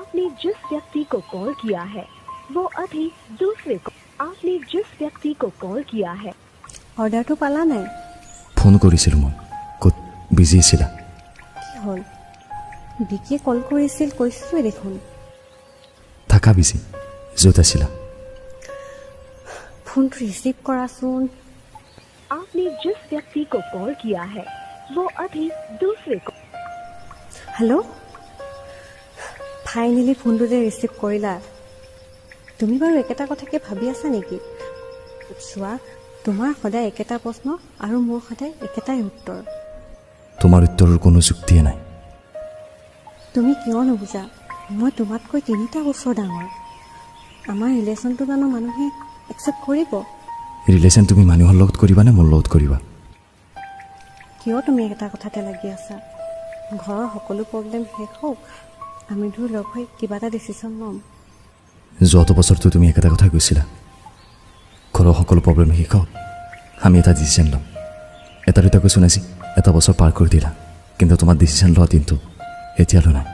आपने जिस व्यक्ति को कॉल किया है वो अभी दूसरे को आपने जिस व्यक्ति को कॉल किया है অৰ্ডাৰটো পালা নাই? ফোন কৰিছিলোঁ মই ক'ত বিজি আছিলা কি হ'ল? বিকিয়ে কল কৰিছিল কৈছোৱে দেখোন। থাকা বিজি য'ত আছিলা ফোনটো ৰিচিভ কৰাচোন। आपने जिस व्यक्ति को कॉल किया है वो अभी दूसरे को হেল্ল' ফাইনেলি ফোনটো যে ৰিচিভ কৰিলা। তুমি বাৰু একেটা কথাকে ভাবি আছা নেকি? চোৱা, তোমাৰ সদায় একেটা প্ৰশ্ন আৰু মোৰ সদায় একেটাই উত্তৰ। তোমাৰ উত্তৰৰ কোনো যুক্তিয়ে নাই তুমি কিয় নুবুজা? মই তোমাতকৈ 3টা বছৰ ডাঙৰ। আমাৰ ৰিলেশ্যনটো জানো মানুহে একচেপ্ট কৰিব? ৰিলেশ্যন তুমি মানুহৰ লগত কৰিবা নে মোৰ লগত কৰিবা কিয় তুমি এটা কথাতে লাগি আছা? ঘৰৰ সকলো প্ৰব্লেম শেষ হওক, আমি দুয়ো লগ হৈ কিবা এটা ডিচিশ্যন ল'ম। যোৱা বছৰটো তুমি একেটা কথা কৈছিলা ঘৰৰ সকলো প্ৰব্লেম শেষ হওক আমি এটা ডিচিশ্যন ল'ম। এটা দুটা কৈছোঁ নাজি এটা বছৰ পাৰ কৰি দিলা কিন্তু তোমাৰ ডিচিশ্যন লোৱা দিনটো এতিয়ালৈ নাই।